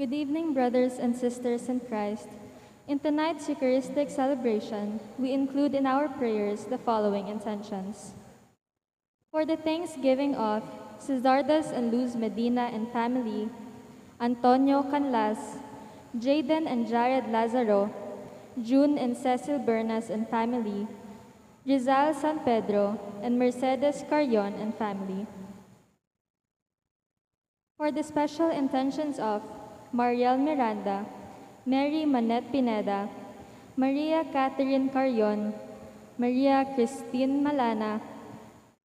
Good evening, brothers and sisters in Christ. In tonight's Eucharistic celebration, we include in our prayers the following intentions. For the thanksgiving of Cesardas and Luz Medina and family, Antonio Canlas, Jaden and Jared Lazaro, June and Cecil Bernas and family, Rizal San Pedro, and Mercedes Carrion and family. For the special intentions of Mariel Miranda, Mary Manette Pineda, Maria Catherine Carrion, Maria Christine Malana,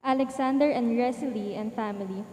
Alexander and Resily and family.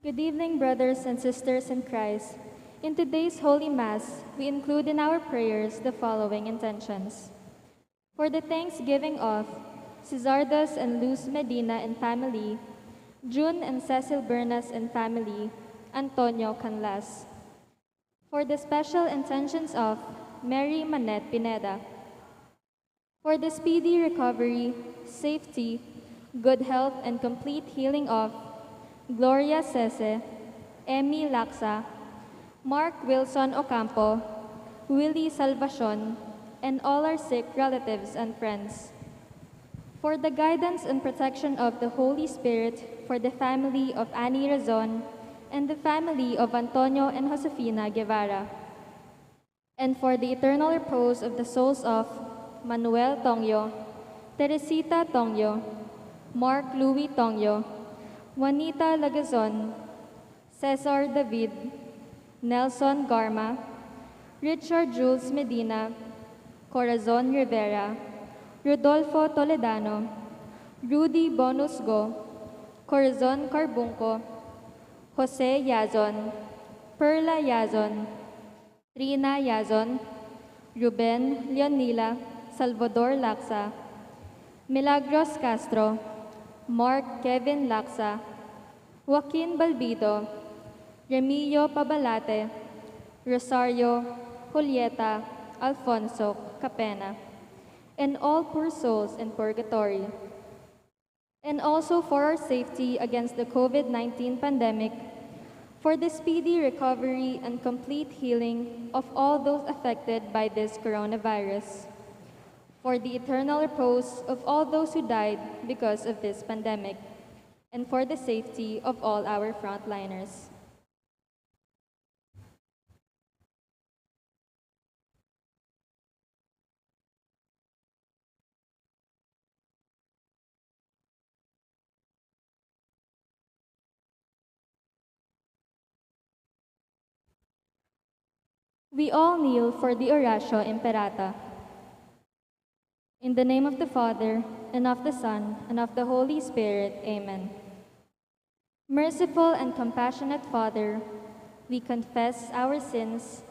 Good evening, brothers and sisters in Christ. In today's Holy Mass, we include in our prayers the following intentions. For the thanksgiving of Cesardas and Luz Medina and family, June and Cecil Bernas and family, Antonio Canlas. For the special intentions of Mary Manette Pineda. For the speedy recovery, safety, good health, and complete healing of Gloria Cese, Emmy Laksa, Mark Wilson Ocampo, Willie Salvacion, and all our sick relatives and friends. For the guidance and protection of the Holy Spirit for the family of Annie Razon and the family of Antonio and Josefina Guevara. and for the eternal repose of the souls of Manuel Tongyo, Teresita Tongyo, Mark Louis Tongyo, Juanita Lagazon, Cesar David, Nelson Garma, Richard Jules Medina, Corazon Rivera, Rodolfo Toledano, Rudy Bonusgo, Corazon Carbunco, Jose Yazon, Perla Yazon, Trina Yazon, Ruben Leonila, Salvador Laksa, Milagros Castro, Mark Kevin Laksa, Joaquin Balbido, Remilio Pabalate, Rosario Julieta Alfonso Capena, and all poor souls in purgatory. And also for our safety against the COVID-19 pandemic, for the speedy recovery and complete healing of all those affected by this coronavirus, for the eternal repose of all those who died because of this pandemic, and for the safety of all our frontliners. We all kneel for the Oratio Imperata. In the name of the Father, and of the Son, and of the Holy Spirit, amen. Merciful and compassionate Father, we confess our sins,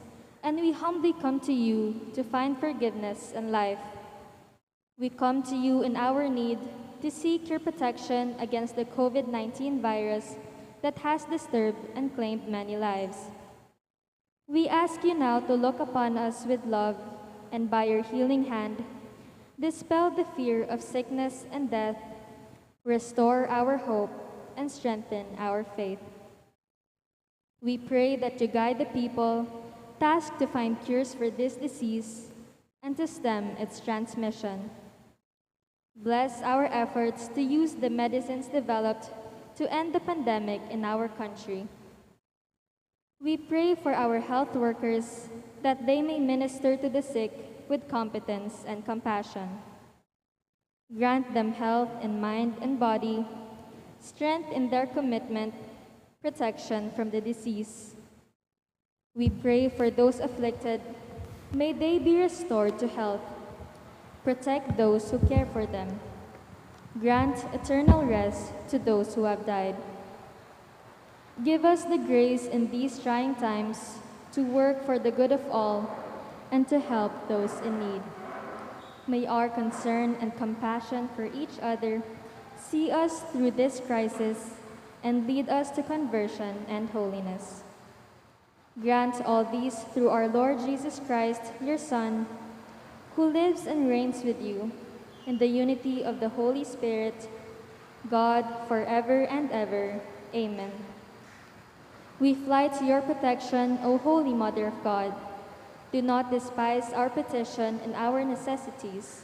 and we humbly come to you to find forgiveness and life. We come to you in our need to seek your protection against the COVID-19 virus that has disturbed and claimed many lives. We ask you now to look upon us with love, and by your healing hand, dispel the fear of sickness and death, restore our hope, and strengthen our faith. We pray that you guide the people tasked to find cures for this disease and to stem its transmission. Bless our efforts to use the medicines developed to end the pandemic in our country. We pray for our health workers that they may minister to the sick with competence and compassion. Grant them health in mind and body, strength in their commitment, protection from the disease. We pray for those afflicted, may they be restored to health. Protect those who care for them. Grant eternal rest to those who have died. Give us the grace in these trying times to work for the good of all and to help those in need. May our concern and compassion for each other see us through this crisis and lead us to conversion and holiness. Grant all these through our Lord Jesus Christ, your Son, who lives and reigns with you in the unity of the Holy Spirit, God, forever and ever. Amen. We fly to your protection, O Holy Mother of God. Do not despise our petition and our necessities,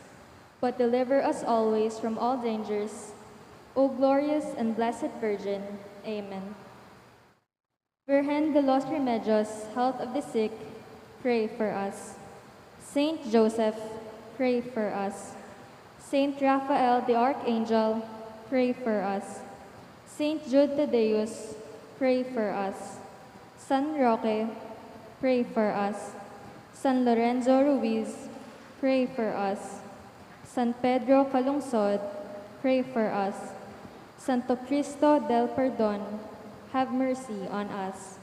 but deliver us always from all dangers. O glorious and blessed Virgin. Amen. Virgen de los Remedios, health of the sick, pray for us. Saint Joseph, pray for us. Saint Raphael the Archangel, pray for us. Saint Jude Tadeus, pray for us. San Roque, pray for us. San Lorenzo Ruiz, pray for us. San Pedro Calungsod, pray for us. Santo Cristo del Perdon, have mercy on us.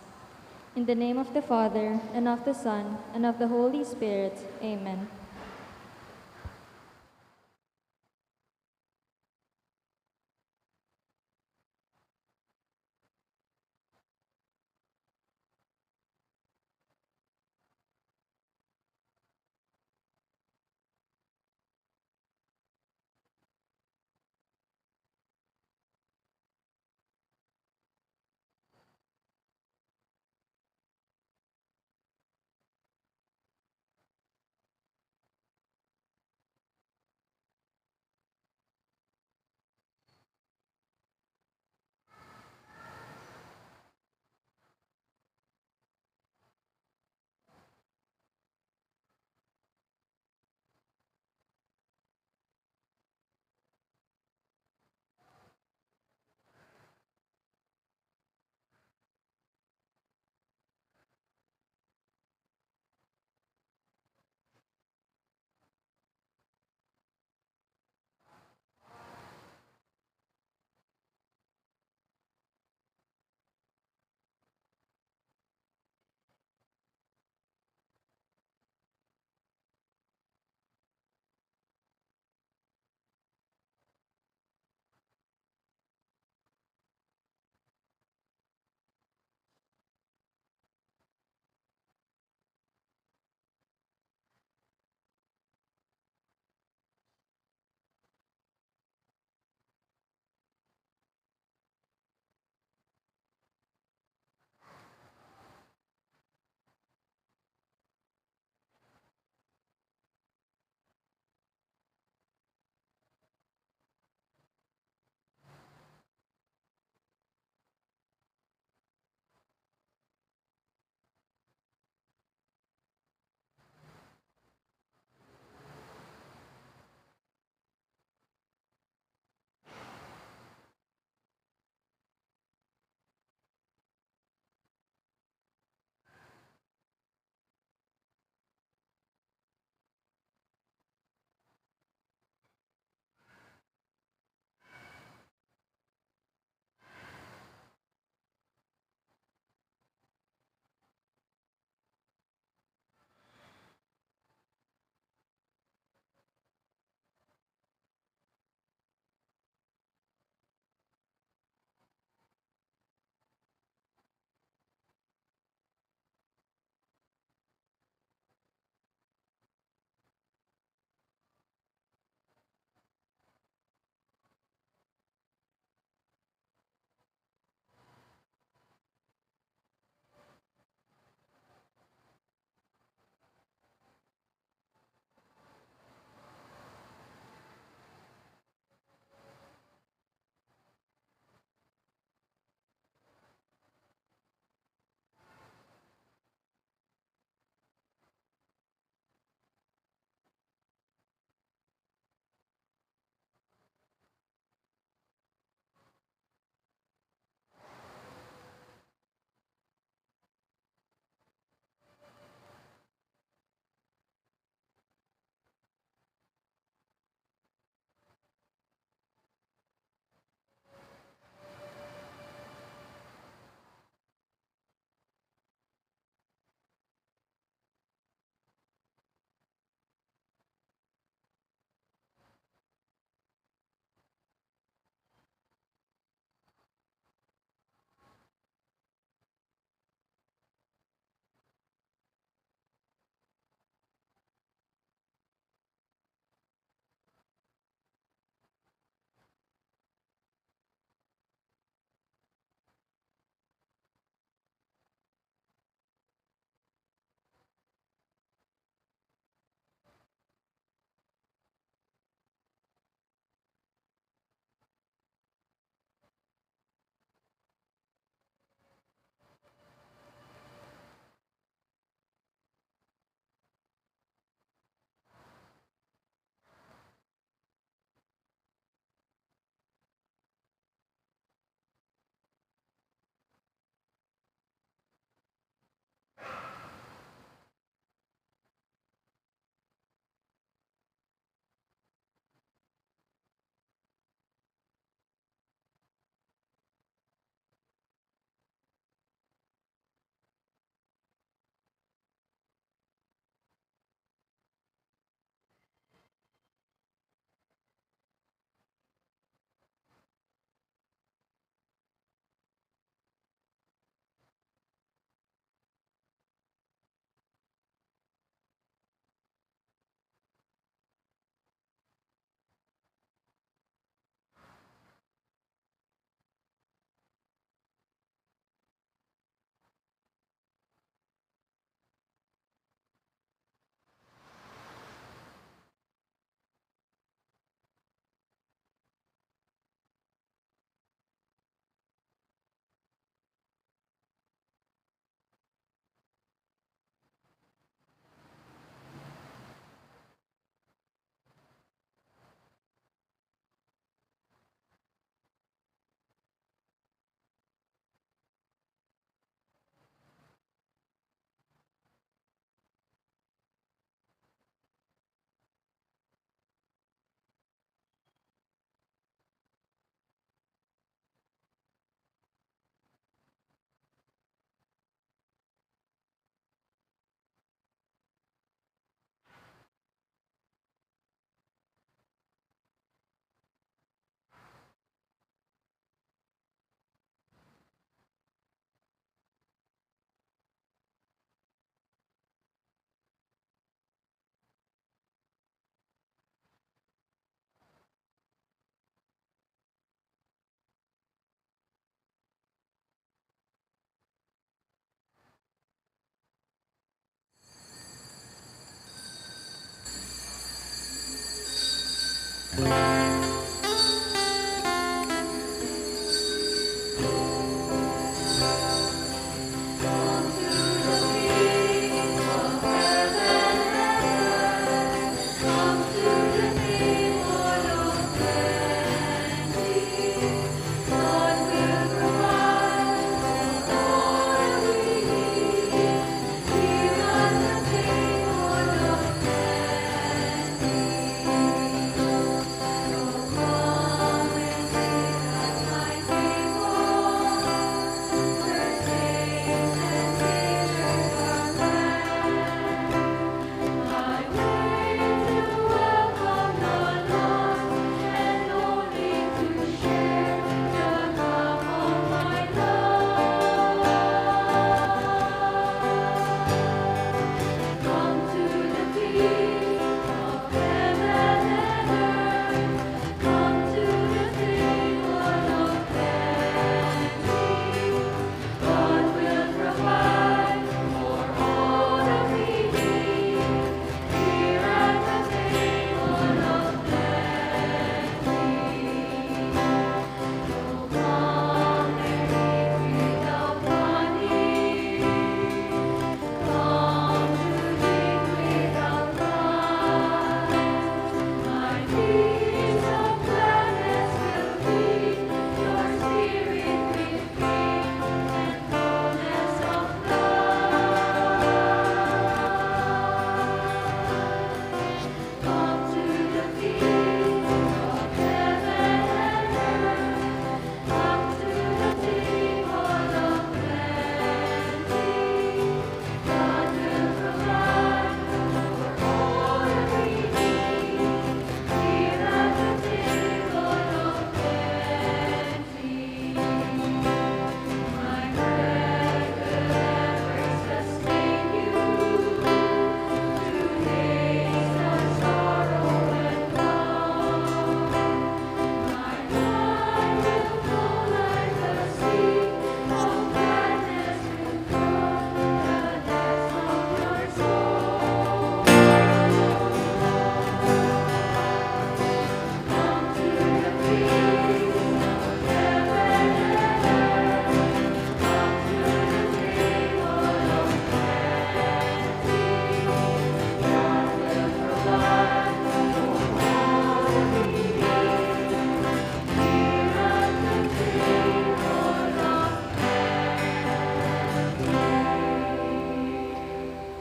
In the name of the Father, and of the Son, and of the Holy Spirit. Amen.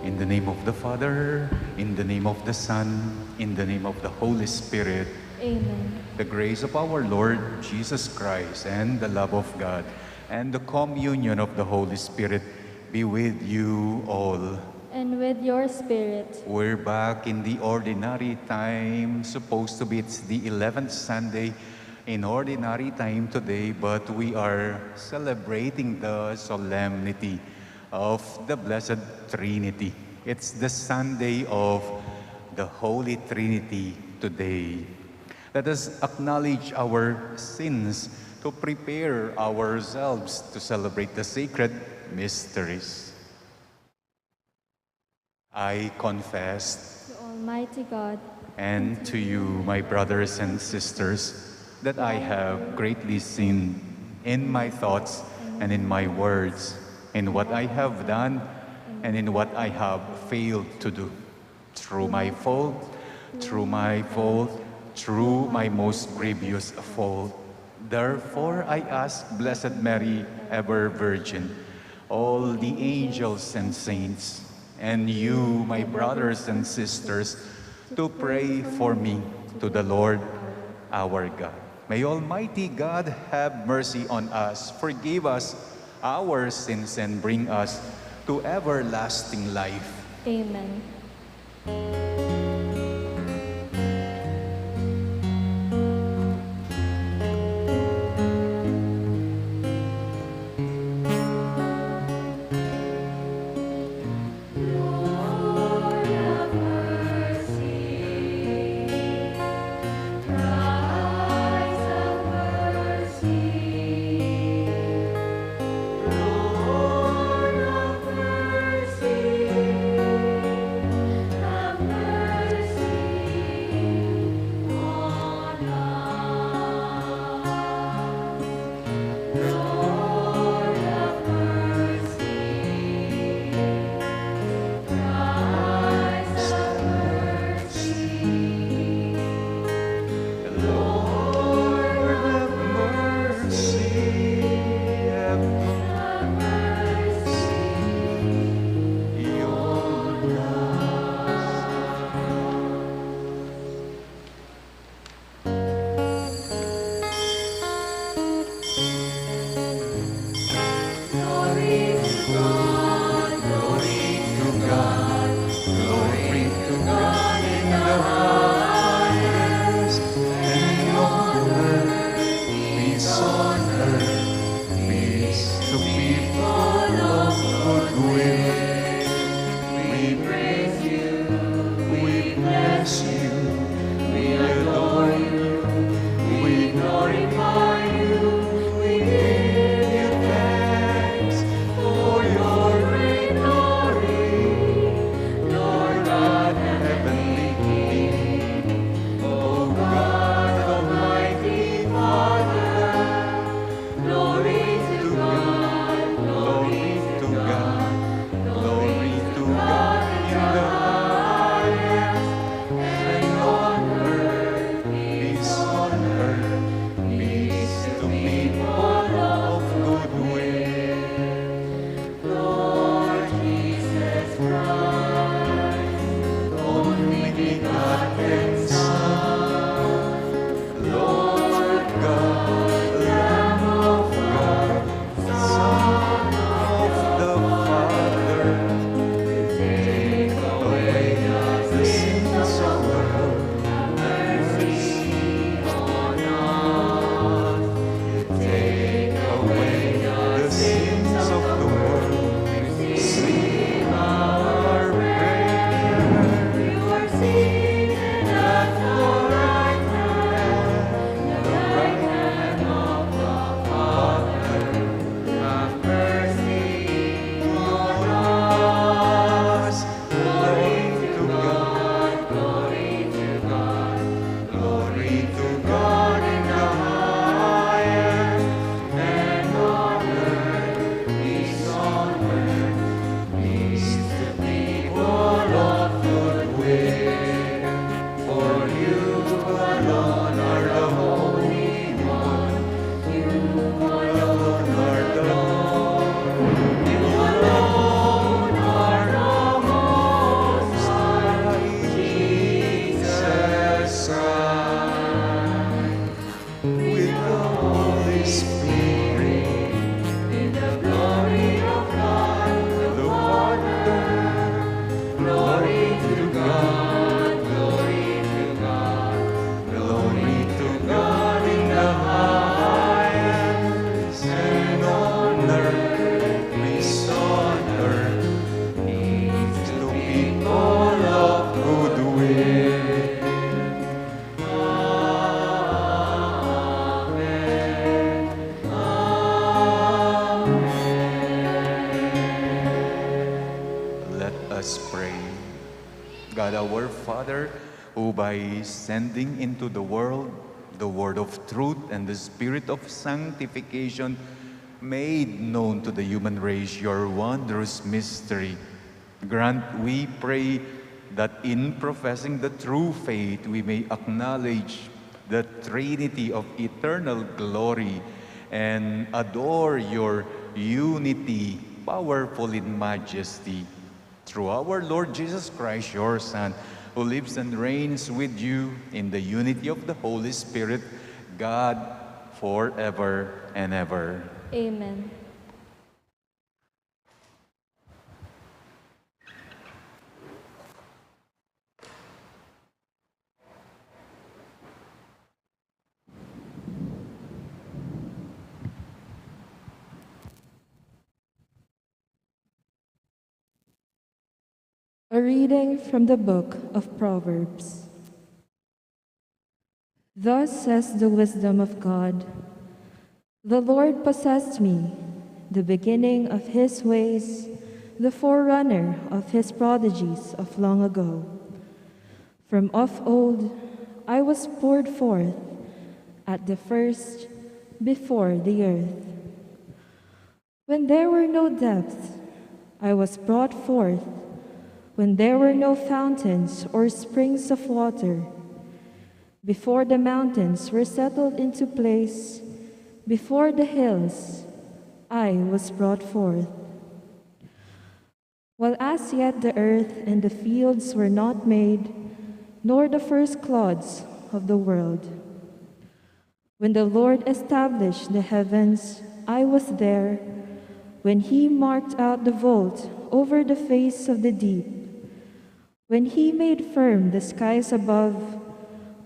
In the name of the Father, in the name of the Son, in the name of the Holy Spirit, Amen. the grace of our Lord Jesus Christ and the love of God and the communion of the Holy Spirit be with you all. And with your spirit. We're back in the ordinary time. Supposed to be it's the 11th Sunday in ordinary time today, but we are celebrating the solemnity of the Blessed Trinity. It's the Sunday of the Holy Trinity today. Let us acknowledge our sins to prepare ourselves to celebrate the sacred mysteries. I confess To Almighty God and to you, my brothers and sisters, that I have greatly sinned in my thoughts and in my words, in what I have done and in what I have failed to do. Through my fault, through my most grievous fault. Therefore, I ask Blessed Mary, ever Virgin, all the angels and saints, and you, my brothers and sisters, to pray for me to the Lord our God. May Almighty God have mercy on us, forgive us our sins, and bring us to everlasting life. Amen. Have mercy. us pray. God our Father, who by sending into the world the word of truth and the spirit of sanctification made known to the human race your wondrous mystery, grant, we pray, that in professing the true faith we may acknowledge the Trinity of eternal glory and adore your unity, powerful in majesty. Through our Lord Jesus Christ, your Son, who lives and reigns with you in the unity of the Holy Spirit, God, forever and ever. Amen. A reading from the book of Proverbs. Thus says the wisdom of God, "The Lord possessed me, the beginning of his ways, the forerunner of his prodigies of long ago. From of old I was poured forth, at the first, before the earth. When there were no depths, I was brought forth, when there were no fountains or springs of water. Before the mountains were settled into place, before the hills, I was brought forth. While as yet the earth and the fields were not made, nor the first clods of the world. When the Lord established the heavens, I was there, when he marked out the vault over the face of the deep. When he made firm the skies above,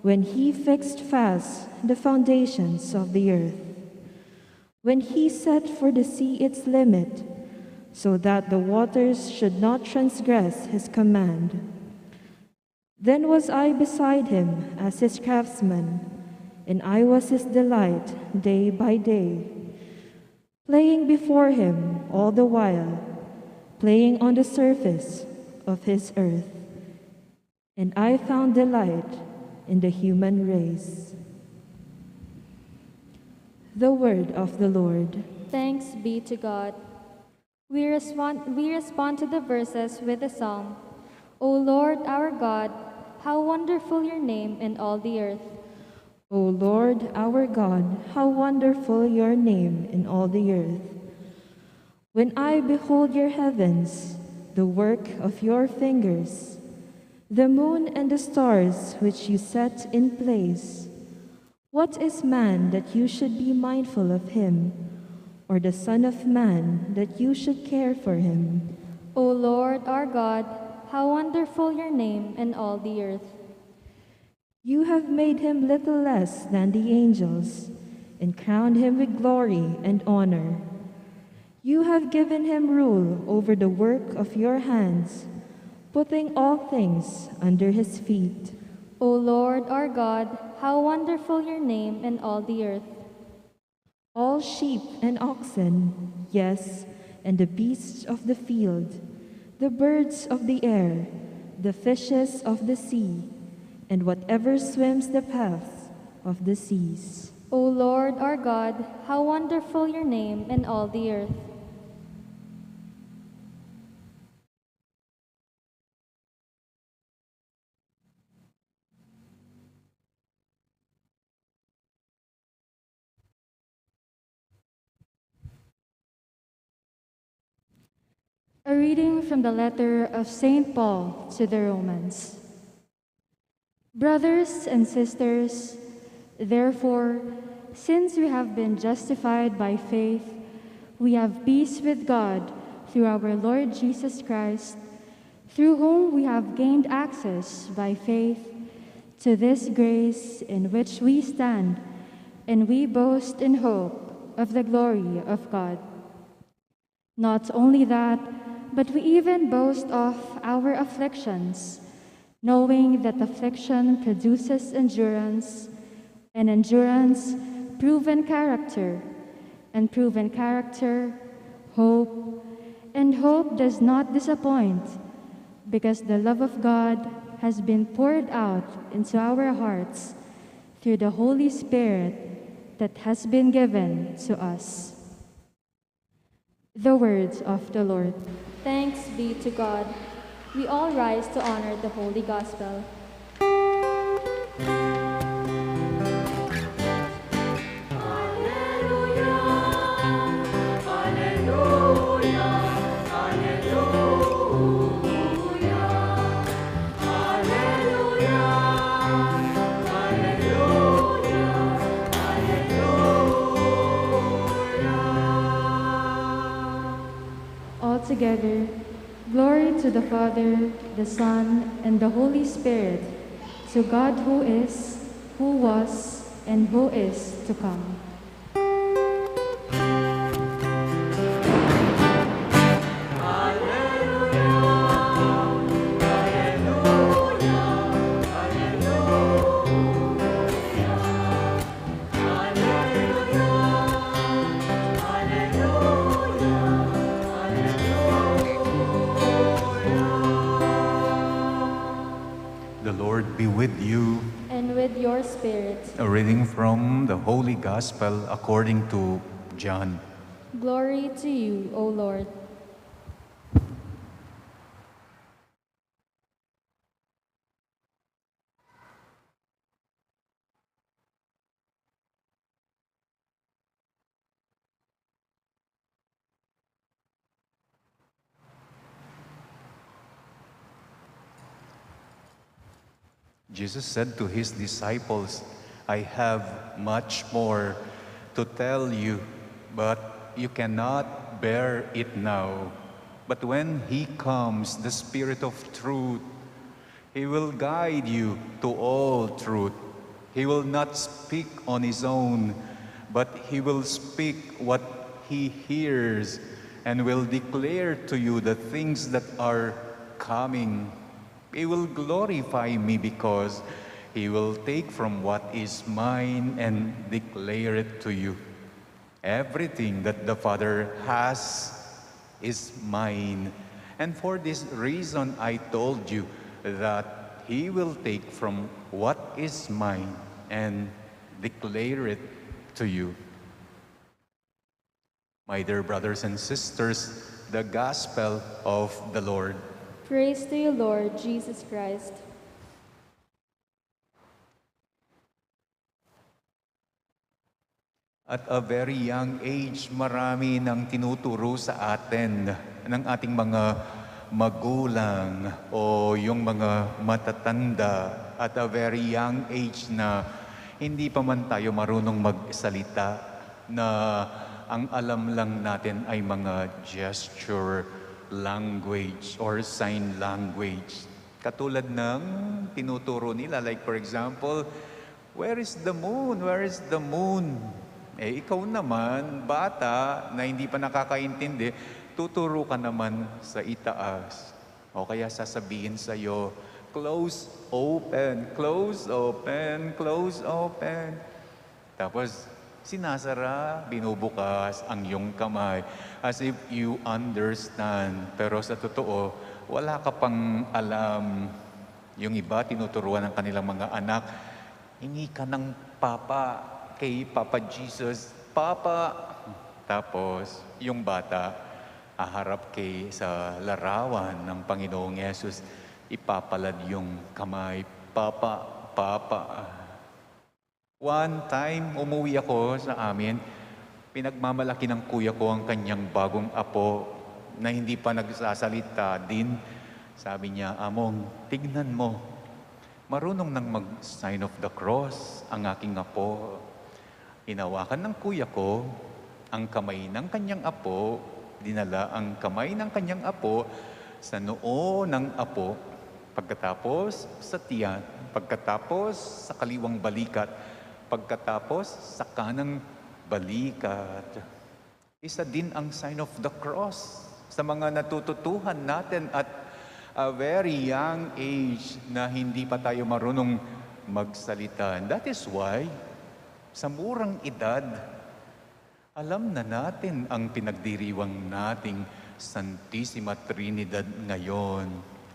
when he fixed fast the foundations of the earth. When he set for the sea its limit, so that the waters should not transgress his command. Then was I beside him as his craftsman, and I was his delight day by day, playing before him all the while, playing on the surface of his earth. And I found delight in the human race." The word of the Lord. Thanks be to God. We respond to the verses with a song. O Lord our God, how wonderful your name in all the earth. O Lord our God, how wonderful your name in all the earth. When I behold your heavens, the work of your fingers, the moon and the stars which you set in place, what is man that you should be mindful of him, or the Son of Man that you should care for him? O Lord our God, how wonderful your name in all the earth. You have made him little less than the angels, and crowned him with glory and honor. You have given him rule over the work of your hands, putting all things under his feet. O Lord our God, how wonderful your name in all the earth. All sheep and oxen, yes, and the beasts of the field, the birds of the air, the fishes of the sea, and whatever swims the paths of the seas. O Lord our God, how wonderful your name in all the earth. A reading from the letter of St. Paul to the Romans. Brothers and sisters, therefore, since we have been justified by faith, we have peace with God through our Lord Jesus Christ, through whom we have gained access by faith to this grace in which we stand, and we boast in hope of the glory of God. Not only that, but we even boast of our afflictions, knowing that affliction produces endurance, and endurance, proven character, and proven character, hope, and hope does not disappoint, because the love of God has been poured out into our hearts through the Holy Spirit that has been given to us. The words of the Lord. Thanks be to God. We all rise to honor the Holy Gospel. Altogether, glory to the Father, the Son, and the Holy Spirit, to God who is, who was, and who is to come. The Lord be with you. And with your spirit, A reading from the Holy Gospel according to John. glory to you, O Lord. Jesus said to his disciples, I have much more to tell you, but you cannot bear it now. But when he comes, the Spirit of truth, he will guide you to all truth. He will not speak on his own, but he will speak what he hears and will declare to you the things that are coming. He will glorify me because he will take from what is mine and declare it to you. Everything that the Father has is mine. And for this reason, I told you that he will take from what is mine and declare it to you. My dear brothers and sisters, the Gospel of the Lord. Praise to you, Lord Jesus Christ. At a very young age, marami nang tinuturo sa atin ng ating mga magulang o yung mga matatanda at a very young age na hindi pa man tayo marunong magsalita, na ang alam lang natin ay mga gesture language or sign language. Katulad ng tinuturo nila, like for example, where is the moon? Where is the moon? Eh, ikaw naman, bata na hindi pa nakakaintindi, tuturo ka naman sa itaas. O kaya sasabihin sa'yo, close, open, close, open, close, open. Tapos, sinasara, binubukas ang iyong kamay as if you understand. Pero sa totoo, wala ka pang alam. Yung iba, tinuturuan ng kanilang mga anak, hingi ka ng papa kay Papa Jesus. Papa! Tapos, yung bata, aharap kay sa larawan ng Panginoong Yesus, ipapalad yung kamay, Papa, Papa. One time, umuwi ako sa amin, pinagmamalaki ng kuya ko ang kanyang bagong apo na hindi pa nagsasalita din. Sabi niya, Among, tignan mo, marunong nang mag-sign of the cross ang aking apo. Hinawakan ng kuya ko ang kamay ng kanyang apo, dinala ang kamay ng kanyang apo sa noo ng apo, pagkatapos sa tiyan, pagkatapos sa kaliwang balikat, pagkatapos sa kanang balikat. Isa din ang sign of the cross sa mga natututuhan natin at a very young age na hindi pa tayo marunong magsalita. And that is why, sa murang edad, alam na natin ang pinagdiriwang nating Santissima Trinidad ngayon.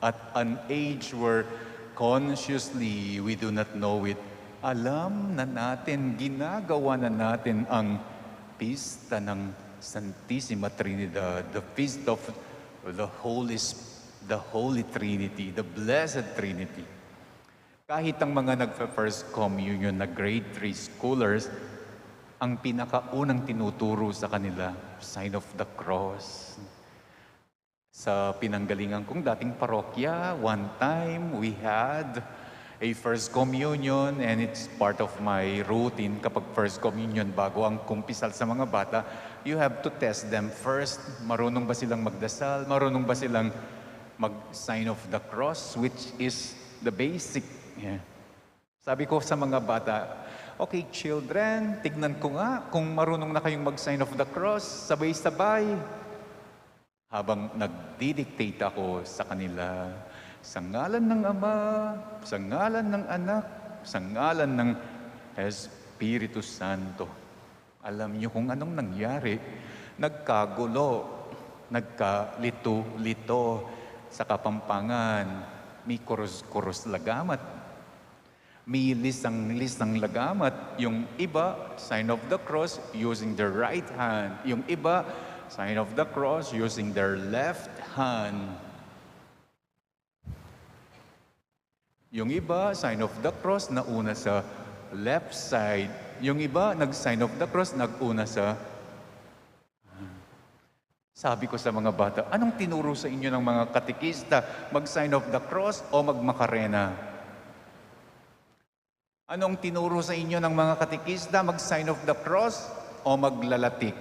At an age where consciously we do not know it, alam na natin, ginagawa na natin ang pista ng Santissima Trinidad, the feast of the Holy Trinity, the Blessed Trinity. Kahit ang mga nagfa-First Communion na grade 3 schoolers, ang pinakaunang tinuturo sa kanila, sign of the cross. Sa pinanggalingan kong dating parokya, one time we had a First Communion, and it's part of my routine kapag First Communion bago ang kumpisal sa mga bata, you have to test them first. Marunong ba silang magdasal? Marunong ba silang mag-sign of the cross, which is the basic. Yeah. Sabi ko sa mga bata, okay children, tignan ko nga kung marunong na kayong mag-sign of the cross, sabay-sabay. Habang nagdidictate ako sa kanila, sa ngalan ng Ama, sa ngalan ng Anak, sa ngalan ng Espiritu Santo. Alam niyo kung anong nangyari? Nagkagulo, nagkalito-lito sa Kapampangan. May kurus-kurus lagamat. May lisang-lisang lagamat. Yung iba, sign of the cross using their right hand. Yung iba, sign of the cross using their left hand. Yung iba, sign of the cross, nauna sa left side. Yung iba, nag-sign of the cross, nag-una sa... Sabi ko sa mga bata, anong tinuro sa inyo ng mga katekista? Mag-sign of the cross o mag-makarena? Anong tinuro sa inyo ng mga katekista? Mag-sign of the cross o maglalatik?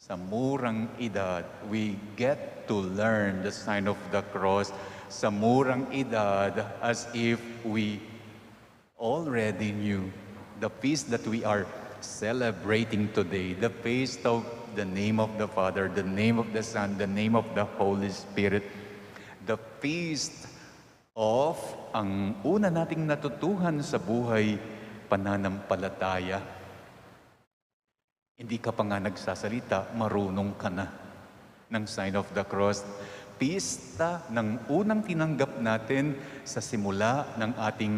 Sa murang edad, we get to learn the sign of the cross sa murang edad as if we already knew the feast that we are celebrating today, the feast of the name of the Father, the name of the Son, the name of the Holy Spirit, the feast of ang una nating natutuhan sa buhay, pananampalataya. Hindi ka pa nga nagsasalita, marunong ka na ng sign of the cross. Pista ng unang tinanggap natin sa simula ng ating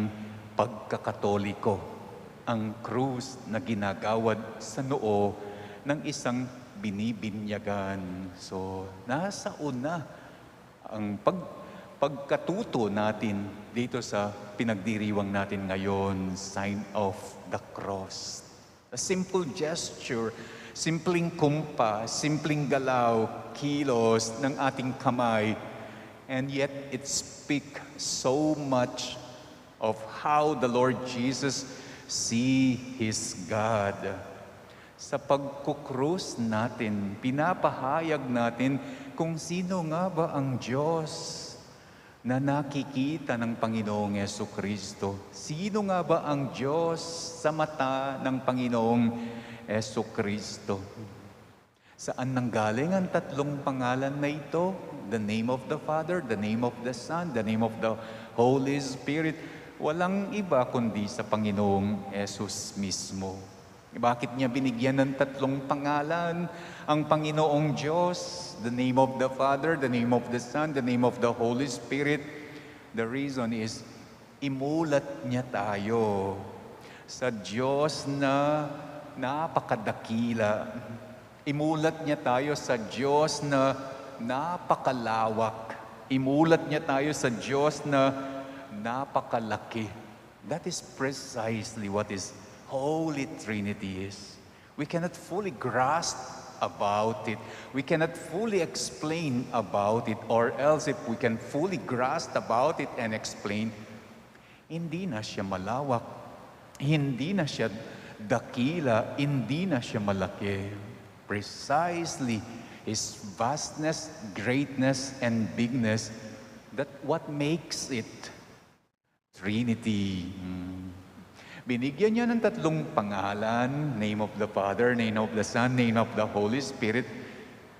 pagkakatoliko. Ang krus na ginagawad sa noo ng isang binibinyagan. So, nasa una ang pagkatuto natin dito sa pinagdiriwang natin ngayon, sign of the cross. A simple gesture, simpleng kumpa, simpleng galaw, kilos ng ating kamay, and yet it speaks so much of how the Lord Jesus see His God. Sa pagkukrus natin, pinapahayag natin kung sino nga ba ang Diyos na nakikita ng Panginoong Jesucristo. Sino nga ba ang Diyos sa mata ng Panginoong Jesucristo? Saan nanggaling ang tatlong pangalan na ito? The name of the Father, the name of the Son, the name of the Holy Spirit. Walang iba kundi sa Panginoong Jesus mismo. Bakit niya binigyan ng tatlong pangalan ang Panginoong Diyos? The name of the Father, the name of the Son, the name of the Holy Spirit. The reason is, imulat niya tayo sa Diyos na napakadakila. Imulat niya tayo sa Diyos na napakalawak. Imulat niya tayo sa Diyos na napakalaki. That is precisely what is Holy Trinity is. We cannot fully grasp about it. We cannot fully explain about it, or else if we can fully grasp about it and explain, hindi na siya malawak, hindi na siya dakila, hindi na siya malaki. Precisely His vastness, greatness, and bigness, that what makes it Trinity. Binigyan niya ng tatlong pangalan, name of the Father, name of the Son, name of the Holy Spirit,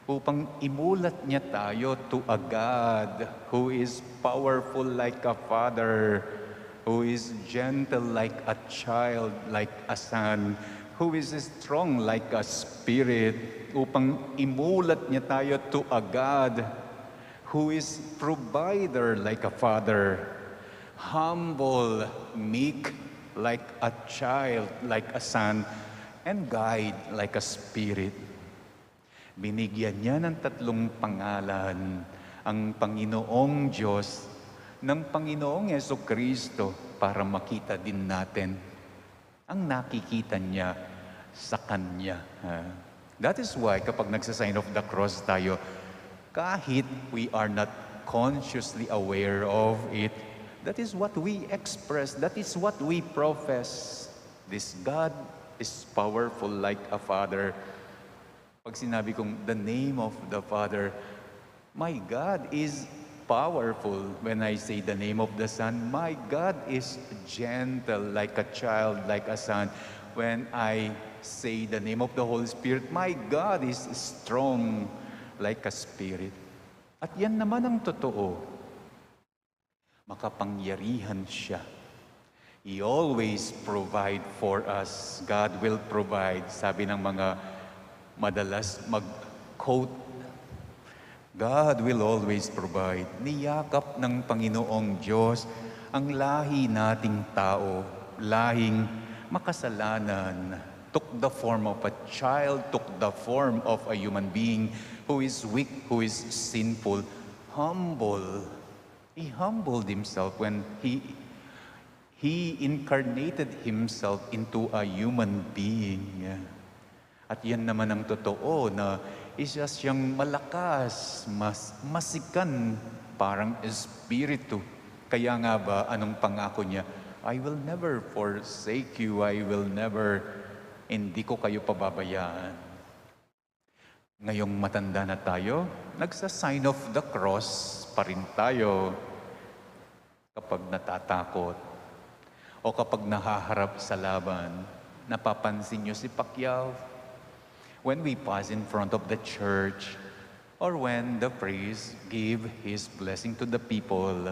upang imulat niya tayo to a God who is powerful like a Father, who is gentle like a child, like a son, who is strong like a Spirit, upang imulat niya tayo to a God who is provider like a father, humble, meek like a child, like a son, and guide like a spirit. Binigyan niya ng tatlong pangalan ang Panginoong Diyos ng Panginoong Jesucristo para makita din natin ang nakikita niya sa Kanya. That is why kapag nagsasign of the cross tayo, kahit we are not consciously aware of it, that is what we express, that is what we profess. This God is powerful like a Father. Pag sinabi kong the name of the Father, my God is powerful. When I say the name of the Son, my God is gentle like a child, like a son. When I say the name of the Holy Spirit, my God is strong like a spirit. At yan naman ang totoo. Makapangyarihan siya. He always provide for us. God will provide. Sabi ng mga madalas mag-quote, God will always provide. Niyakap ng Panginoong Diyos ang lahi nating tao, lahing makasalanan, took the form of a child, took the form of a human being who is weak, who is sinful, humble. He humbled himself when he incarnated himself into a human being. At yan naman ang totoo na isa siyang malakas, masikan, parang espiritu. Kaya nga ba, anong pangako niya? I will never forsake you, hindi ko kayo pababayaan. Ngayong matanda na tayo, nagsa-sign of the cross pa rin tayo kapag natatakot o kapag nahaharap sa laban. Napapansin niyo si Pacquiao? When we pass in front of the church, or when the priest give his blessing to the people,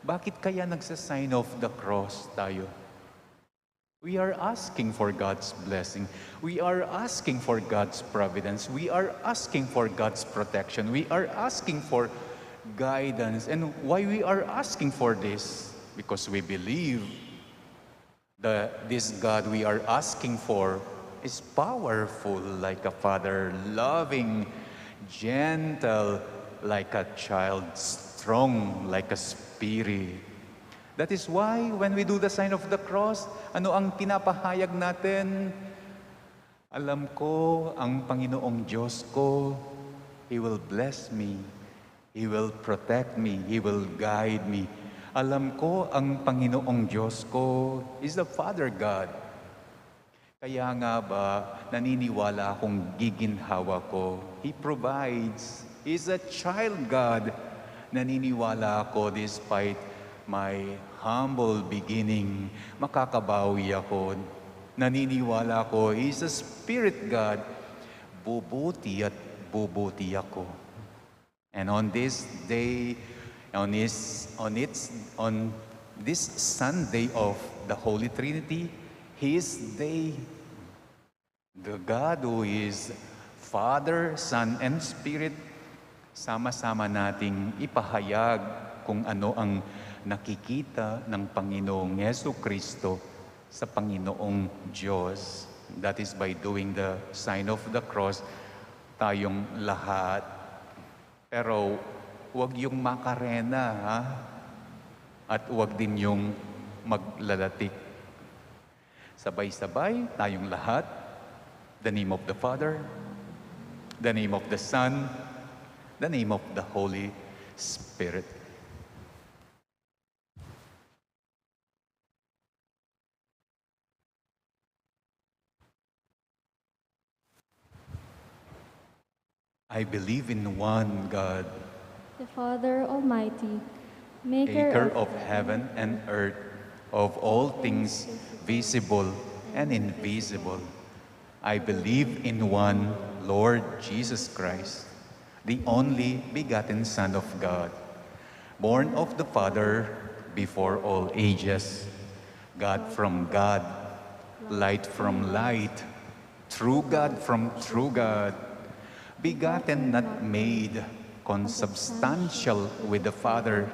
bakit kaya nagsa-sign of the cross tayo? We are asking for God's blessing. We are asking for God's providence. We are asking for God's protection. We are asking for guidance. And why we are asking for this? Because we believe that this God we are asking for is powerful like a father, loving, gentle like a child, strong like a spirit. That is why when we do the sign of the cross, ano ang pinapahayag natin? Alam ko ang Panginoong Diyos ko, He will bless me, He will protect me, He will guide me. Alam ko ang Panginoong Diyos ko is the Father God. Kaya nga ba, naniniwala akong giginhawa ko. He provides. He's a child God. Naniniwala ako despite my humble beginning, makakabawi ako. Naniniwala ako, He's a Spirit God. Bubuti at bubuti ako. And on this day, on this Sunday of the Holy Trinity, His day, the God who is Father, Son, and Spirit, sama-sama nating ipahayag kung ano ang nakikita ng Panginoong Jesucristo sa Panginoong Diyos. That is by doing the sign of the cross, tayong lahat. Pero huwag yung makarena, ha? At huwag din yung maglalatik. Sabay-sabay, tayong lahat. The name of the Father, the name of the Son, the name of the Holy Spirit. I believe in one God, The Father Almighty, maker of heaven and earth, of all things visible and invisible. I believe in one Lord Jesus Christ, the only begotten Son of God, born of the Father before all ages, God from God, light from light, true God from true God, begotten, not made, consubstantial with the Father.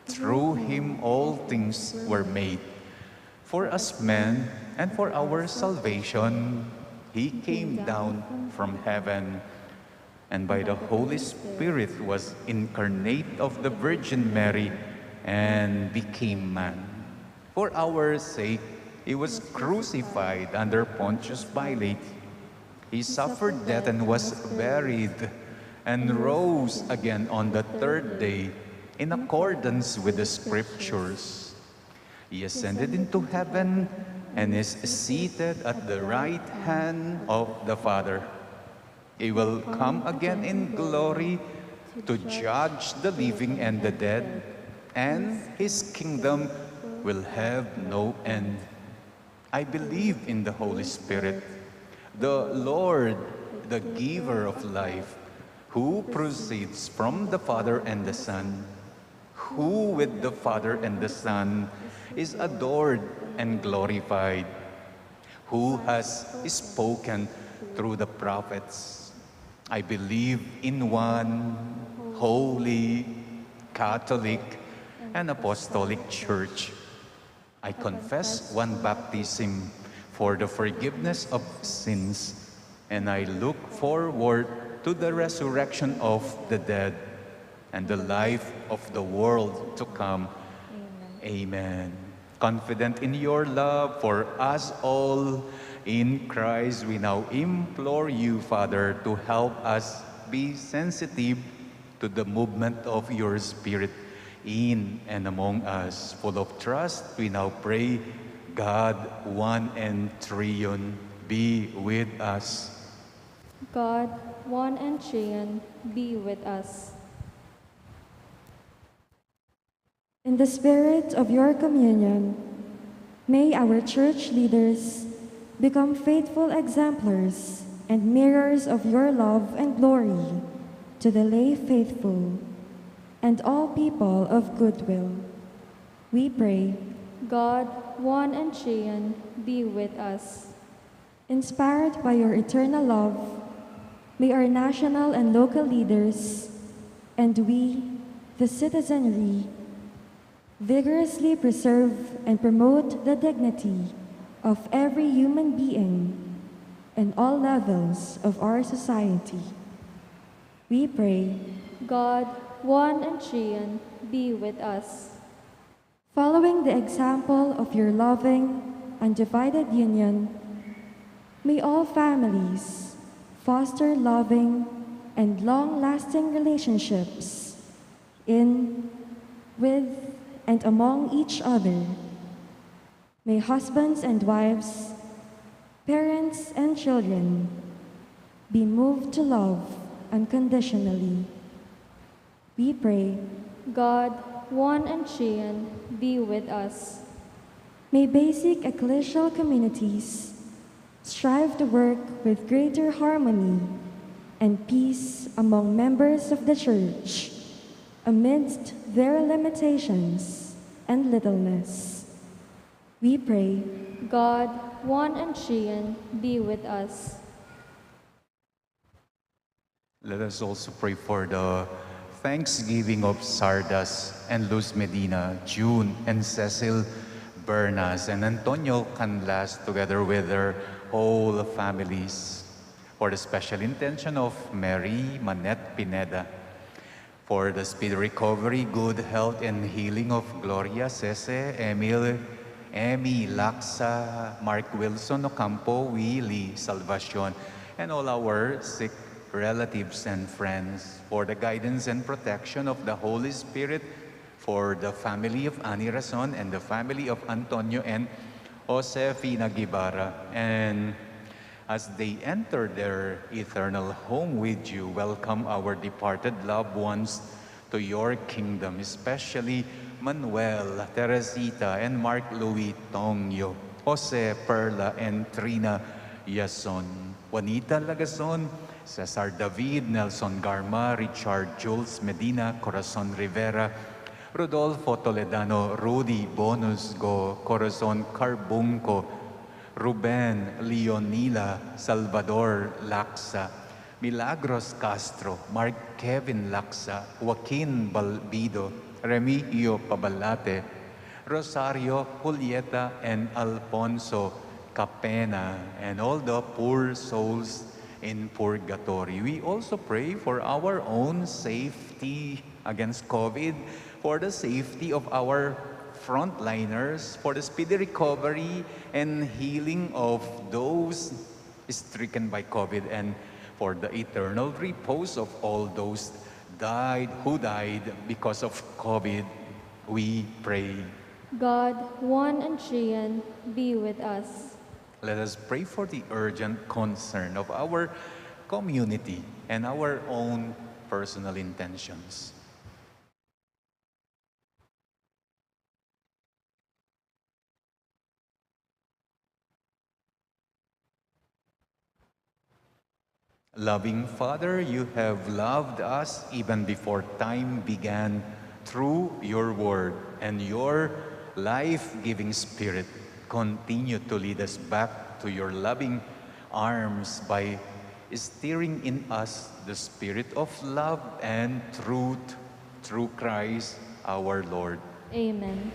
Through him all things were made. For us men and for our salvation, he came down from heaven, and by the Holy Spirit was incarnate of the Virgin Mary and became man. For our sake, he was crucified under Pontius Pilate. He suffered death and was buried, and rose again on the third day in accordance with the Scriptures. He ascended into heaven and is seated at the right hand of the Father. He will come again in glory to judge the living and the dead, and his kingdom will have no end. I believe in the Holy Spirit, the Lord, the giver of life, who proceeds from the Father and the Son, who with the Father and the Son is adored and glorified, who has spoken through the prophets. I believe in one holy, Catholic, and Apostolic Church. I confess one baptism for the forgiveness of sins, and I look forward to the resurrection of the dead and the life of the world to come. Amen. Confident in your love for us all, in Christ we now implore you, Father, to help us be sensitive to the movement of your Spirit in and among us. Full of trust, we now pray, God, one and triune, be with us. God, one and triune, be with us. In the spirit of your communion, may our church leaders become faithful exemplars and mirrors of your love and glory to the lay faithful and all people of goodwill. We pray, God, one and triune, be with us. inspired by your eternal love, may our national and local leaders and we, the citizenry, vigorously preserve and promote the dignity of every human being in all levels of our society. We pray, God, one and triune, be with us. following the example of your loving, undivided union, may all families foster loving and long-lasting relationships in, with, and among each other. May husbands and wives, parents and children be moved to love unconditionally. We pray, God, one and triune, be with us. may basic ecclesial communities strive to work with greater harmony and peace among members of the Church amidst their limitations and littleness. We pray, God, one and triune, be with us. Let us also pray for the thanksgiving of Sardas and Luz Medina, June and Cecil Bernas, and Antonio Canlas, together with their whole families, for the special intention of Mary Manette Pineda, for the speedy recovery, good health, and healing of Gloria Cese, Emil, Emmy Laksa, Mark Wilson Ocampo, Willie Salvacion, and all our sick relatives and friends, for the guidance and protection of the Holy Spirit, for the family of Ani Razon and the family of Antonio and Josefina Guevara. And as they enter their eternal home with you, welcome our departed loved ones to your kingdom, especially Manuel, Teresita, and Mark Louis Tongyo, Jose Perla, and Trina Yason, Juanita Lagason, Cesar David, Nelson Garma, Richard Jules Medina, Corazon Rivera, Rodolfo Toledano, Rudy Bonusgo, Corazon Carbunco, Ruben Leonila, Salvador Laksa, Milagros Castro, Mark Kevin Laksa, Joaquin Balbido, Remigio Pabalate, Rosario Julieta, and Alfonso Capena, and all the poor souls in purgatory. We also pray for our own safety against COVID, for the safety of our frontliners, for the speedy recovery and healing of those stricken by COVID, and for the eternal repose of all those who died because of COVID, we pray. God, one and Trian, be with us. Let us pray for the urgent concern of our community and our own personal intentions. Loving Father, you have loved us even before time began through your word, and your life-giving Spirit continue to lead us back to your loving arms by stirring in us the spirit of love and truth through Christ our Lord. Amen.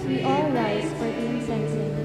We all rise for the incensing.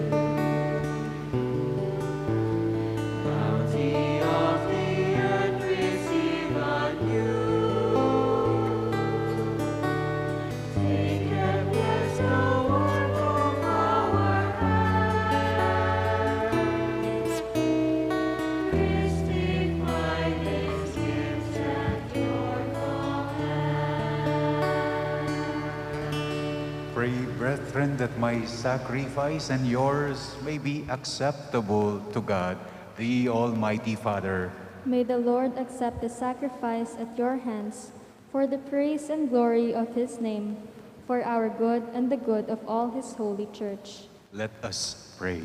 Pray, brethren, that my sacrifice and yours may be acceptable to God, the Almighty Father. May the Lord accept the sacrifice at your hands for the praise and glory of his name, for our good and the good of all his holy church. Let us pray.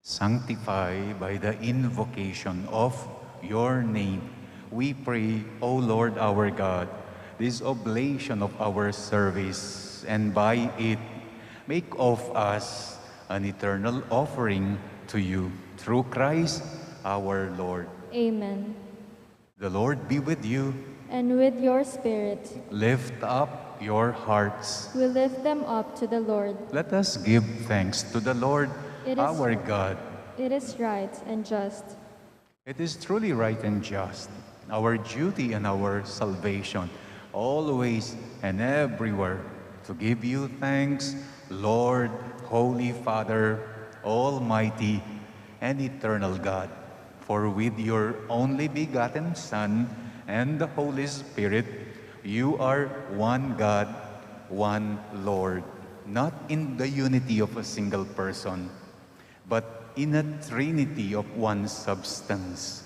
Sanctify by the invocation of your name, we pray, O Lord our God, this oblation of our service, and by it make of us an eternal offering to you, through Christ our Lord. Amen. The Lord be with you. And with your spirit, Lift up your hearts. We lift them up to the Lord. Let us give thanks to the Lord, It is our God. It is right and just. It is truly right and just, our duty and our salvation, always and everywhere, to give you thanks, Lord, Holy Father, Almighty and eternal God. For with your only begotten Son and the Holy Spirit, you are one God, one Lord, not in the unity of a single person, but in a trinity of one substance.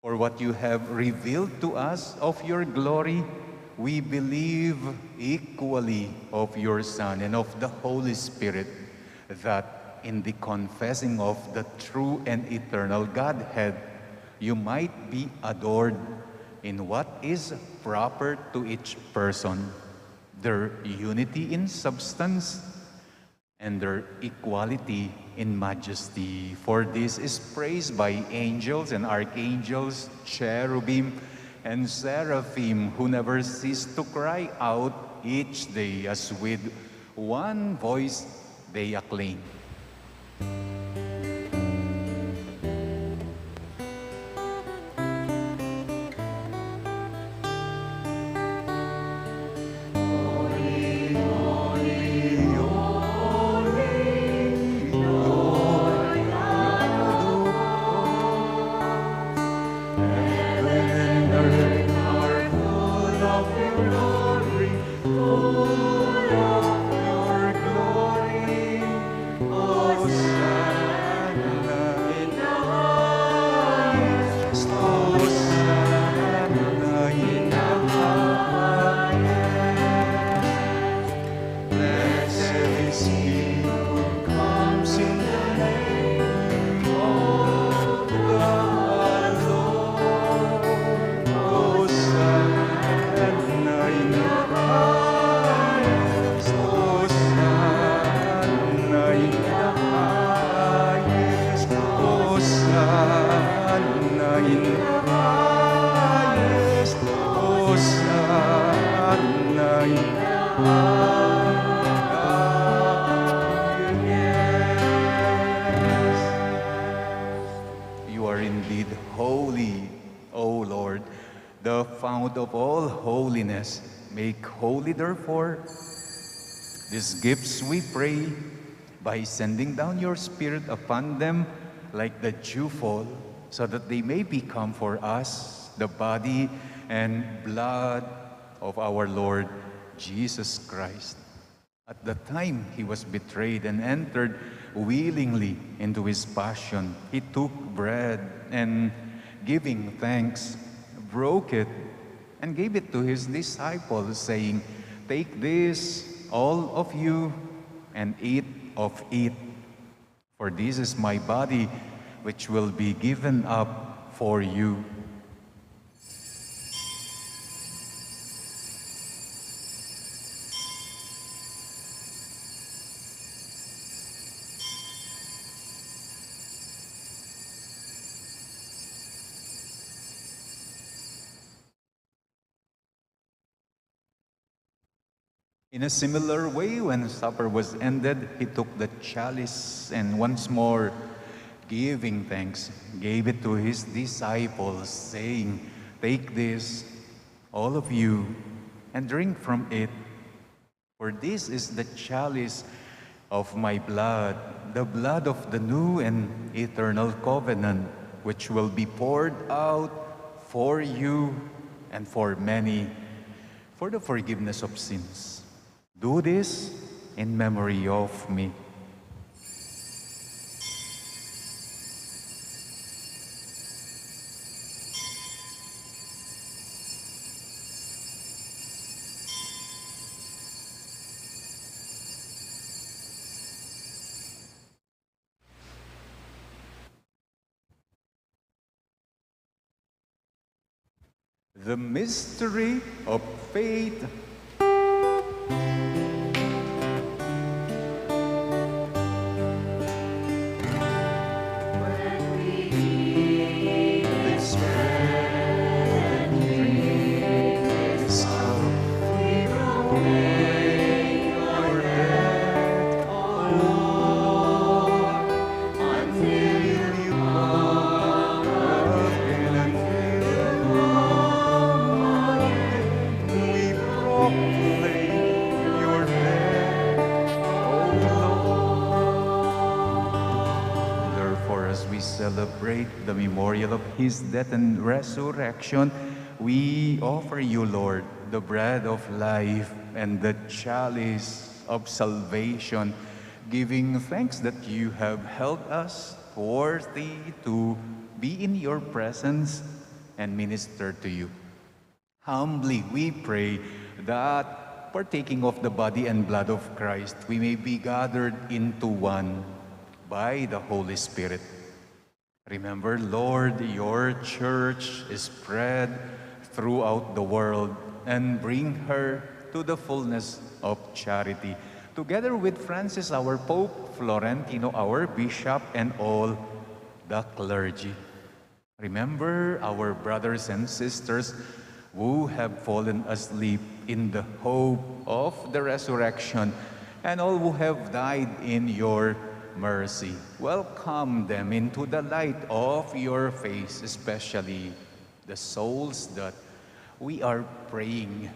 For what you have revealed to us of your glory, we believe equally of your Son and of the Holy Spirit, that in the confessing of the true and eternal Godhead, you might be adored in what is proper to each person, their unity in substance and their equality in majesty. For this is praised by angels and archangels, cherubim and seraphim, who never cease to cry out each day, as with one voice they acclaim. You are indeed holy, O Lord, the fount of all holiness. Make holy, therefore, these gifts, we pray, by sending down your Spirit upon them like the dewfall, so that they may become for us the body and blood of our Lord Jesus Christ. At the time he was betrayed and entered willingly into his passion, he took bread and, giving thanks, broke it and gave it to his disciples, saying, "Take this, all of you, and eat of it. For this is my body, which will be given up for you." In a similar way, when supper was ended, he took the chalice and once more, giving thanks, gave it to his disciples, saying, "Take this, all of you, and drink from it. For this is the chalice of my blood, the blood of the new and eternal covenant, which will be poured out for you and for many for the forgiveness of sins. Do this in memory of me." The mystery of faith. This bread and drink this cup, we proclaim celebrate the memorial of his death and resurrection, we offer you, Lord, the bread of life and the chalice of salvation, giving thanks that you have held us worthy to be in your presence and minister to you. Humbly we pray that, partaking of the body and blood of Christ, we may be gathered into one by the Holy Spirit. Remember, Lord, your church is spread throughout the world and bring her to the fullness of charity. Together with Francis, our Pope, Florentino, our Bishop, and all the clergy. Remember our brothers and sisters who have fallen asleep in the hope of the resurrection, and all who have died in your mercy. Welcome them into the light of your face, especially the souls that we are praying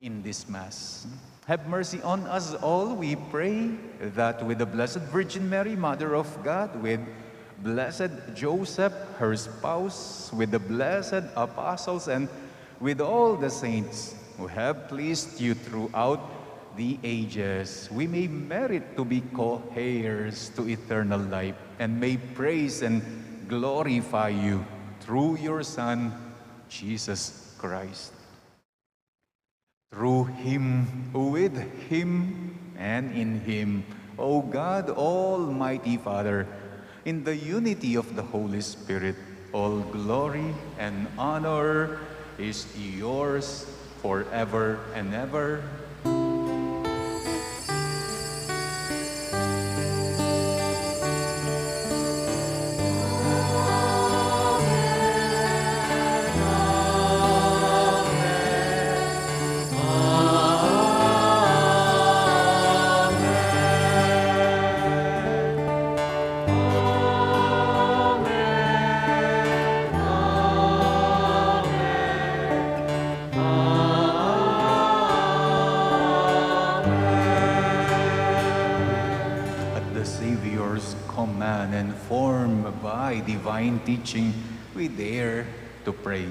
in this Mass. Have mercy on us all, we pray, that with the Blessed Virgin Mary, Mother of God, with Blessed Joseph, her spouse, with the blessed apostles, and with all the saints who have pleased you throughout the ages, we may merit to be co-heirs to eternal life, and may praise and glorify you through your Son, Jesus Christ. Through him, with him, and in him, O God, Almighty Father, in the unity of the Holy Spirit, all glory and honor is yours forever and ever. Command and formed by divine teaching, we dare to pray.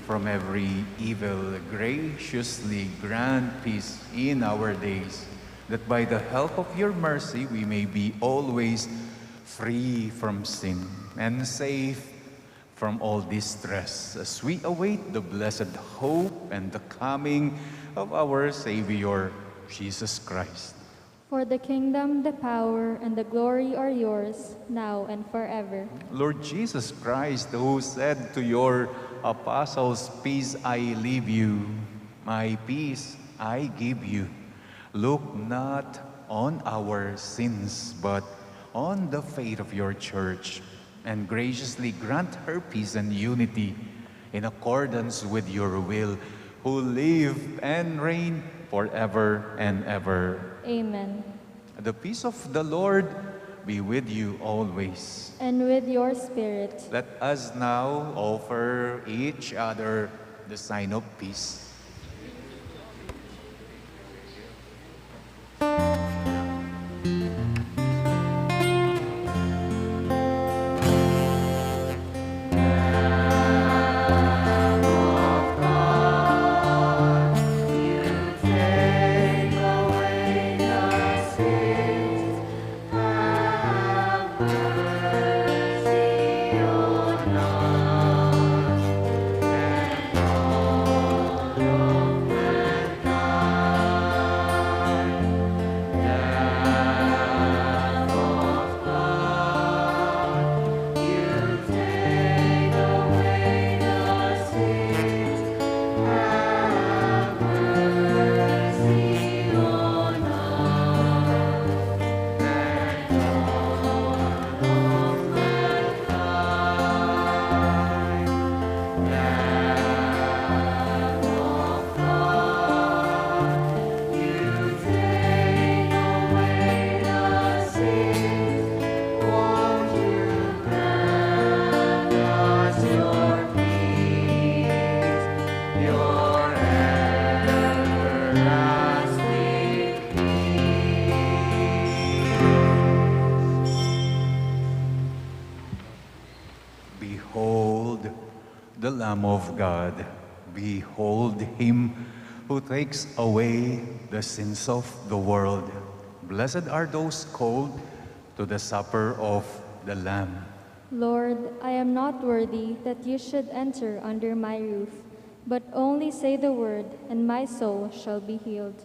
From every evil, graciously grant peace in our days, that by the help of your mercy we may be always free from sin and safe from all distress, as we await the blessed hope and the coming of our Savior, Jesus Christ. For the kingdom, the power, and the glory are yours, now and forever. Lord Jesus Christ, who said to your apostles, "Peace I leave you, my peace I give you," look not on our sins, but on the faith of your church, and graciously grant her peace and unity in accordance with your will, who live and reign forever and ever. Amen. The peace of the Lord be with you always. and with your spirit. Let us now offer each other the sign of peace. Behold the Lamb of God. Behold him who takes away the sins of the world. Blessed are those called to the supper of the Lamb. Lord, I am not worthy that you should enter under my roof, but only say the word, and my soul shall be healed.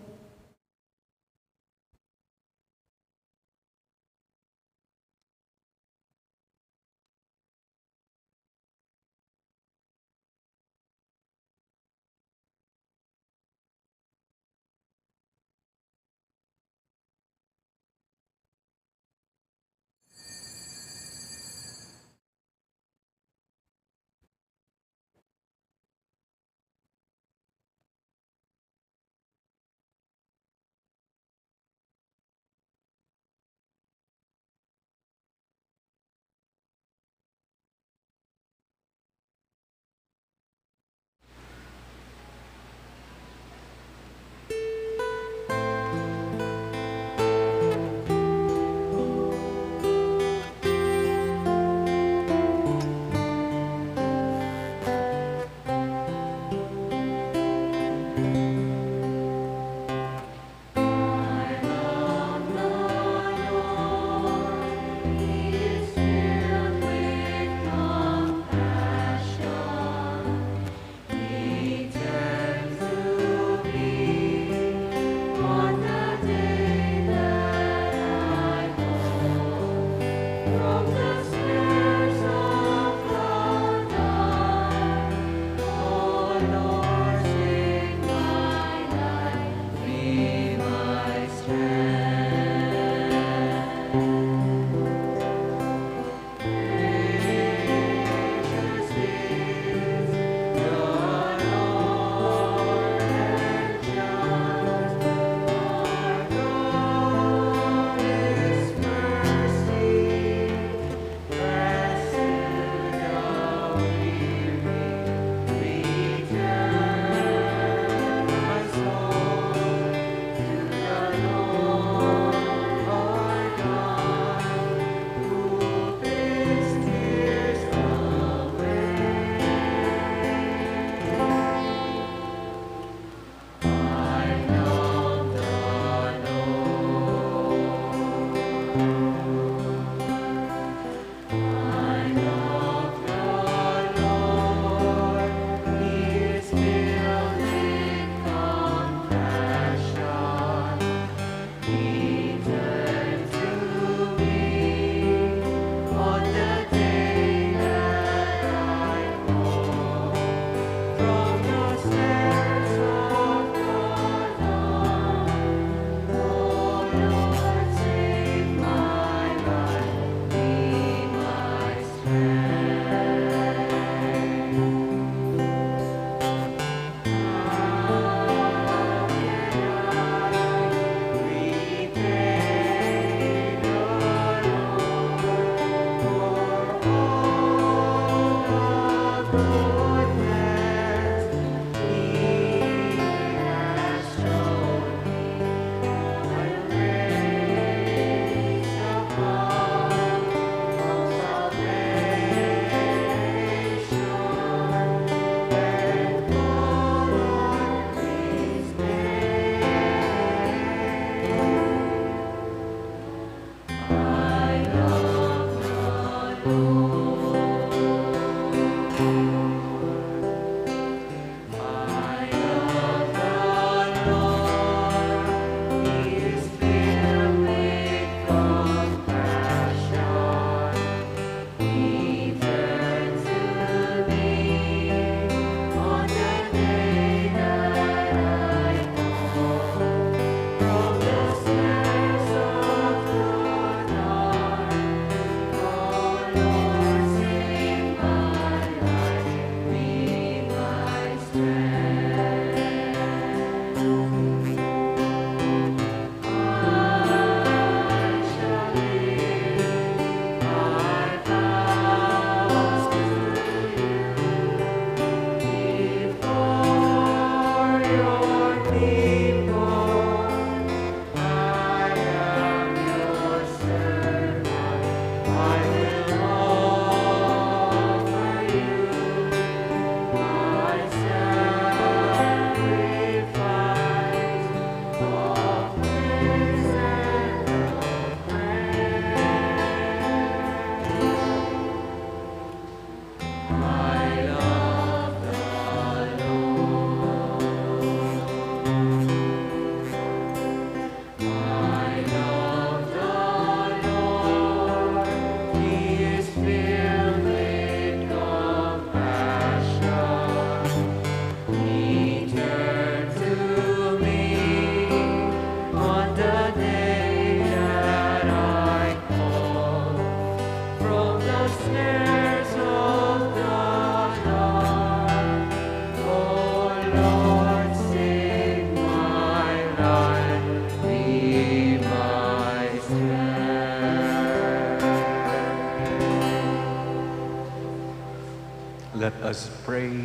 Let us pray.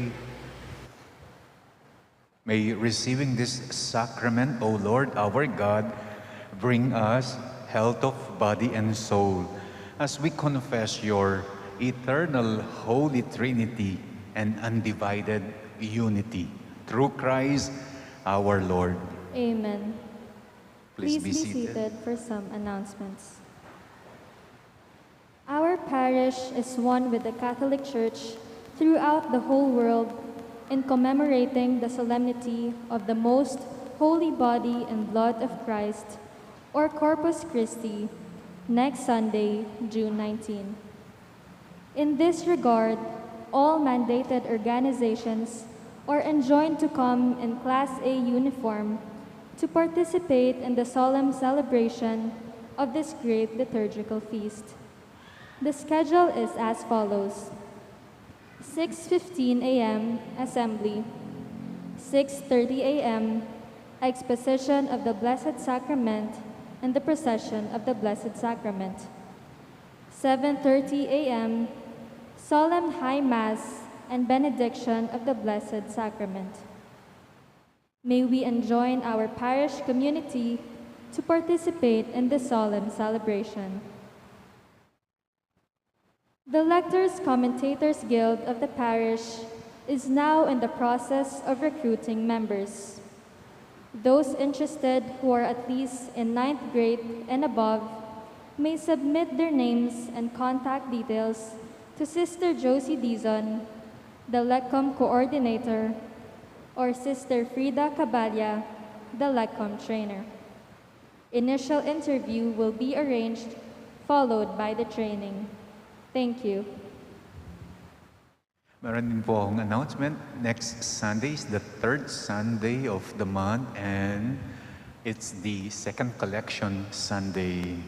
May receiving this sacrament, O Lord our God, bring us health of body and soul as we confess your eternal Holy Trinity and undivided unity. Through Christ our Lord. Amen. Please Please be seated for some announcements. Our parish is one with the Catholic Church throughout the whole world in commemorating the solemnity of the most holy body and blood of Christ, or Corpus Christi, next Sunday, June 19. In this regard, all mandated organizations are enjoined to come in Class A uniform to participate in the solemn celebration of this great liturgical feast. The schedule is as follows: 6:15 a.m. Assembly, 6:30 a.m. Exposition of the Blessed Sacrament and the Procession of the Blessed Sacrament, 7:30 a.m. Solemn High Mass and Benediction of the Blessed Sacrament. May we enjoin our parish community to participate in this solemn celebration. The Lectors Commentators Guild of the parish is now in the process of recruiting members. Those interested who are at least in 9th grade and above may submit their names and contact details to Sister Josie Dizon, the LECCOM coordinator, or Sister Frida Caballa, the LECCOM trainer. Initial interview will be arranged, followed by the training. Thank you. Meron din po akong announcement. Next Sunday is the third Sunday of the month and it's the second collection Sunday.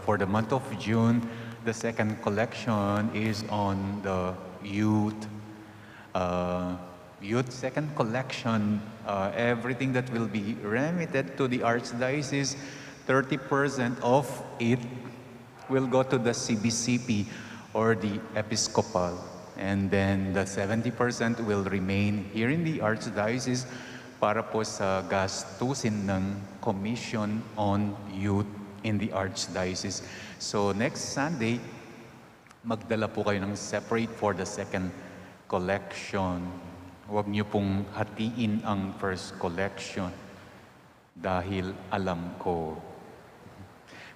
For the month of June, the second collection is on the youth second collection. Everything that will be remitted to the Archdiocese, 30% of it will go to the CBCP or the Episcopal. And then the 70% will remain here in the Archdiocese para po sa gastusin ng Commission on Youth in the Archdiocese. So next Sunday, magdala po kayo ng separate for the second collection. Huwag niyo pong hatiin ang first collection dahil alam ko.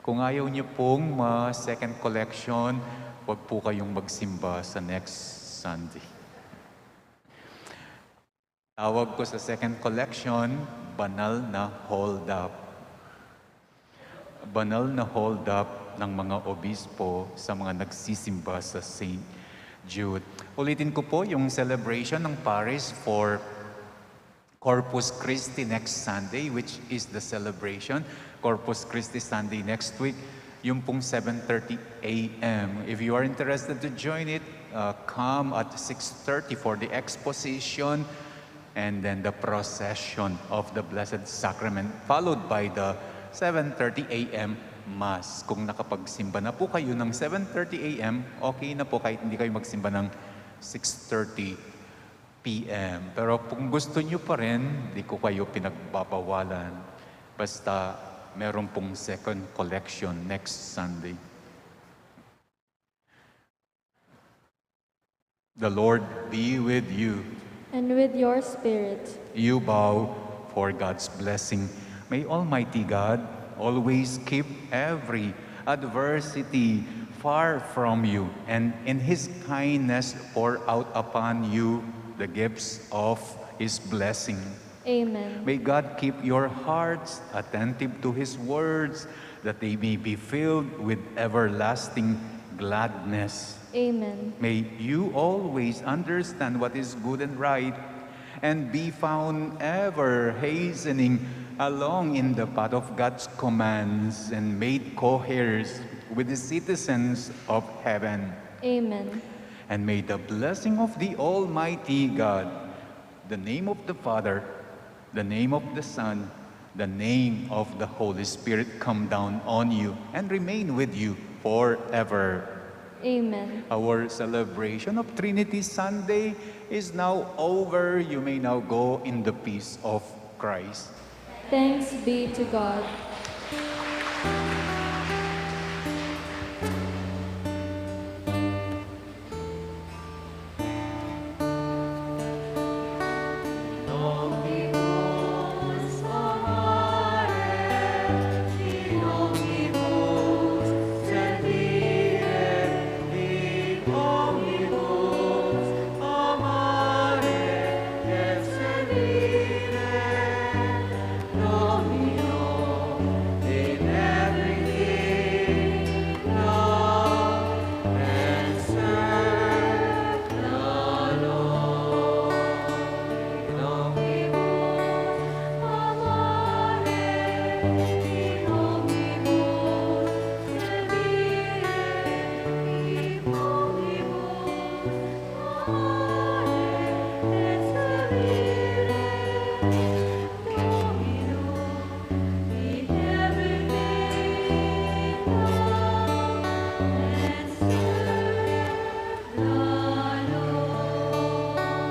Kung ayaw niyo pong second collection, huwag po kayong magsimba sa next Sunday. Tawag ko sa second collection, banal na hold up. Banal na hold up ng mga obispo sa mga nagsisimba sa St. Jude. Ulitin ko po yung celebration ng parish for Corpus Christi next Sunday, which is the celebration. Corpus Christi Sunday next week, yung pong 7:30 a.m. If you are interested to join it, come at 6:30 for the exposition and then the procession of the Blessed Sacrament, followed by the 7:30 a.m. Mass. Kung nakapagsimba na po kayo ng 7:30 a.m., okay na po kahit hindi kayo magsimba ng 6:30 p.m. Pero kung gusto nyo pa rin, di ko kayo pinagbabawalan. Basta meron pong second collection next Sunday. The Lord be with you. And with your spirit. You bow for God's blessing. May Almighty God always keep every adversity far from you, and in His kindness pour out upon you the gifts of His blessing. Amen. May God keep your hearts attentive to His words, that they may be filled with everlasting gladness. Amen. May you always understand what is good and right, and be found ever hastening along in the path of God's commands, and made co-heirs with the citizens of heaven. Amen. And may the blessing of the Almighty God, the name of the Father, the name of the Son, the name of the Holy Spirit come down on you and remain with you forever. Amen. Our celebration of Trinity Sunday is now over. You may now go in the peace of Christ. Thanks be to God.